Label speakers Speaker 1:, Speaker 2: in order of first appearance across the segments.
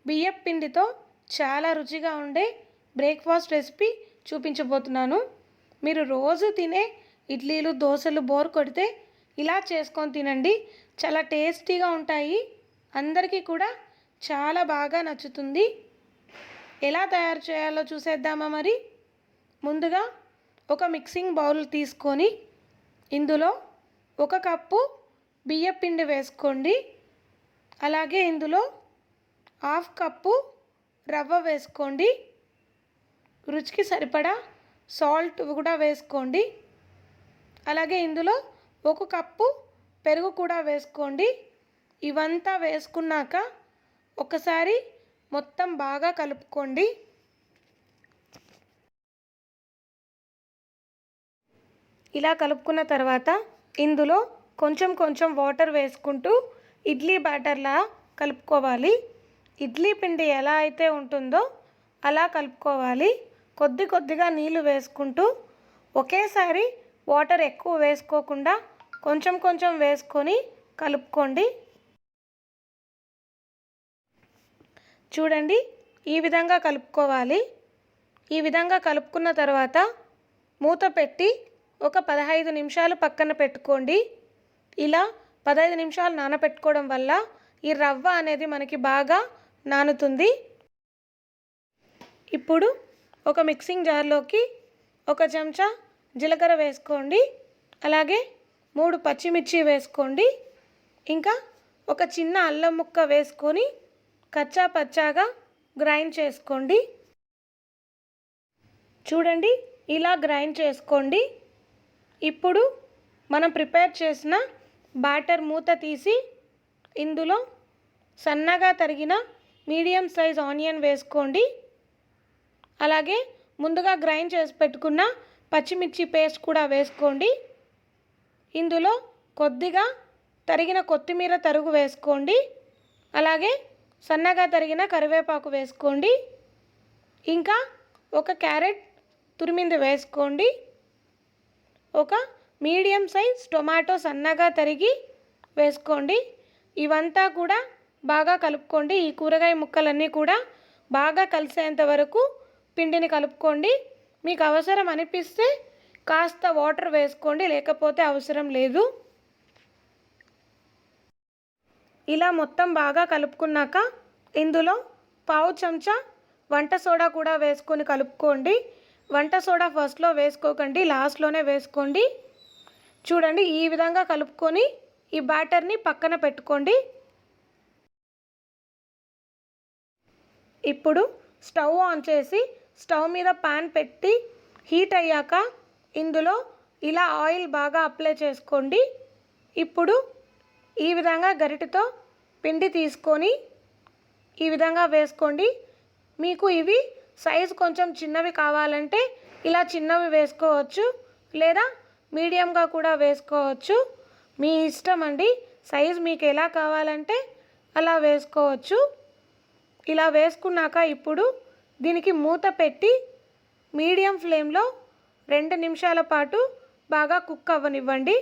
Speaker 1: బియ్యం పిండితో చాలా రుచిగా ఉండే బ్రేక్ఫాస్ట్ రెసిపీ చూపించబోతున్నాను. మీరు రోజు తినే ఇడ్లీలు దోశలు బోర్ కొడితే ఇలా చేసుకొని తినండి. చాలా టేస్టీగా ఉంటాయి. అందరికీ కూడా చాలా బాగా నచ్చుతుంది. ఎలా తయారు చేయాలో చూసేద్దామా మరి. ముందుగా ఒక మిక్సింగ్ బౌల్ తీసుకొని ఇందులో 1 కప్పు బియ్యం పిండి వేసుకోండి. అలాగే ఇందులో 1/2 కప్పు రవ్వ వేసుకోండి. రుచికి సరిపడా సాల్ట్ కూడా వేసుకోండి. అలాగే ఇందులో 1 కప్పు పెరుగు కూడా వేసుకోండి. ఇవంతా వేసుకున్నాక ఒకసారి మొత్తం బాగా కలుపుకోండి. ఇలా కలుపుకున్న తర్వాత ఇందులో కొంచెం కొంచెం వాటర్ వేసుకుంటూ ఇడ్లీ బ్యాటర్లా కలుపుకోవాలి. ఇడ్లీ పిండి ఎలా అయితే ఉంటుందో అలా కలుపుకోవాలి. కొద్ది కొద్దిగా నీళ్లు వేసుకుంటూ ఒకేసారి వాటర్ ఎక్కువ వేసుకోకుండా కొంచెం కొంచెం వేసుకొని కలుపుకోండి. చూడండి, ఈ విధంగా కలుపుకోవాలి. ఈ విధంగా కలుపుకున్న తర్వాత మూత పెట్టి ఒక 15 నిమిషాలు పక్కన పెట్టుకోండి. ఇలా 15 నిమిషాలు నానబెట్టుకోవడం వల్ల ఈ రవ్వ అనేది మనకి బాగా నానుతుంది. ఇప్పుడు ఒక మిక్సింగ్ జార్లోకి 1 చెంచా జీలకర్ర వేసుకోండి. అలాగే 3 పచ్చిమిర్చి వేసుకోండి. ఇంకా ఒక చిన్న అల్లం ముక్క వేసుకొని కచ్చా పచ్చాగా గ్రైండ్ చేసుకోండి. చూడండి, ఇలా గ్రైండ్ చేసుకోండి. ఇప్పుడు మనం ప్రిపేర్ చేసిన బ్యాటర్ మూత తీసి ఇందులో సన్నగా తరిగిన మీడియం సైజ్ ఆనియన్ వేసుకోండి. అలాగే ముందుగా గ్రైండ్ చేసి పెట్టుకున్న పచ్చిమిర్చి పేస్ట్ కూడా వేసుకోండి. ఇందులో కొద్దిగా తరిగిన కొత్తిమీర తరుగు వేసుకోండి. అలాగే సన్నగా తరిగిన కరివేపాకు వేసుకోండి. ఇంకా 1 క్యారెట్ తురిమింది వేసుకోండి. ఒక మీడియం సైజ్ టొమాటో సన్నగా తరిగి వేసుకోండి. ఇవంతా కూడా బాగా కలుపుకోండి. ఈ కూరగాయ ముక్కలన్నీ కూడా బాగా కలిసేంత వరకు పిండిని కలుపుకోండి. మీకు అవసరం అనిపిస్తే కాస్త వాటర్ వేసుకోండి, లేకపోతే అవసరం లేదు. ఇలా మొత్తం బాగా కలుపుకున్నాక ఇందులో 1/2 చెంచా వంట సోడా కూడా వేసుకొని కలుపుకోండి. వంట సోడా ఫస్ట్లో వేసుకోకండి, లాస్ట్లోనే వేసుకోండి. చూడండి, ఈ విధంగా కలుపుకొని ఈ బ్యాటర్ని పక్కన పెట్టుకోండి. ఇప్పుడు స్టవ్ ఆన్ చేసి స్టవ్ మీద పాన్ పెట్టి హీట్ అయ్యాక ఇందులో ఇలా ఆయిల్ బాగా అప్లై చేసుకోండి. ఇప్పుడు ఈ విధంగా గరిటెతో పిండి తీసుకొని ఈ విధంగా వేసుకోండి. మీకు ఇవి సైజు కొంచెం చిన్నవి కావాలంటే ఇలా చిన్నవి వేసుకోవచ్చు, లేదా మీడియంగా కూడా వేసుకోవచ్చు. మీ ఇష్టం అండి. సైజు మీకు ఎలా కావాలంటే అలా వేసుకోవచ్చు. ఇలా వేసుకున్నాక ఇప్పుడు దీనికి మూత పెట్టి మీడియం ఫ్లేమ్లో 2 నిమిషాల పాటు బాగా కుక్ అవ్వనివ్వండి.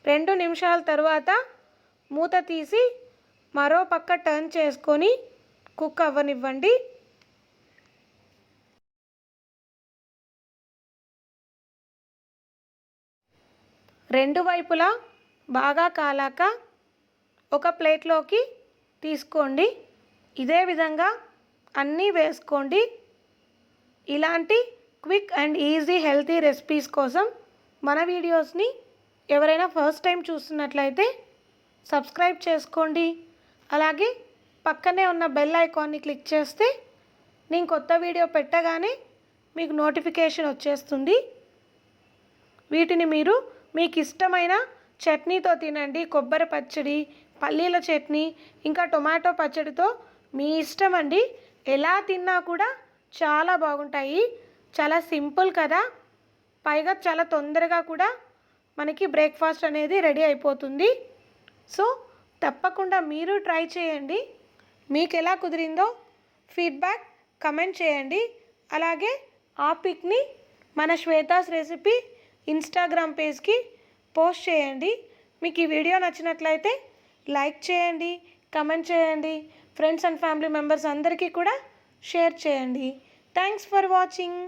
Speaker 1: 2 నిమిషాల తర్వాత మూత తీసి మరో పక్క టర్న్ చేసుకొని కుక్ అవ్వనివ్వండి. రెండు వైపులా బాగా కాలాక ఒక ప్లేట్లోకి తీసుకోండి. ఇదే విధంగా అన్నీ వేసుకోండి. ఇలాంటి quick and easy healthy recipes కోసం మన వీడియోస్ని ఎవరైనా ఫస్ట్ టైం చూస్తున్నట్లయితే సబ్స్క్రైబ్ చేసుకోండి. అలాగే పక్కనే ఉన్న బెల్ ఐకాన్ని క్లిక్ చేస్తే నేను కొత్త వీడియో పెట్టగానే మీకు నోటిఫికేషన్ వచ్చేస్తుంది. వీటిని మీరు మీకు ఇష్టమైన చట్నీతో తినండి. కొబ్బరి పచ్చడి, పల్లీల చట్నీ, ఇంకా టొమాటో పచ్చడితో మీ ఇష్టం అండి. ఎలా తిన్నా కూడా చాలా బాగుంటాయి. చాలా సింపుల్ కదా, పైగా చాలా తొందరగా కూడా మనకి బ్రేక్ఫాస్ట్ అనేది రెడీ అయిపోతుంది. సో తప్పకుండా మీరు ట్రై చేయండి. మీకు ఎలా కుదిరిందో ఫీడ్బ్యాక్ కమెంట్ చేయండి. అలాగే ఆ పిక్ని మన శ్వేతాస్ రెసిపీ ఇన్స్టాగ్రామ్ పేజ్కి పోస్ట్ చేయండి. మీకు ఈ వీడియో నచ్చినట్లయితే లైక్ చేయండి, కమెంట్ చేయండి. ఫ్రెండ్స్ అండ్ ఫ్యామిలీ మెంబర్స్ అందరికీ కూడా షేర్ చేయండి. Thanks for watching.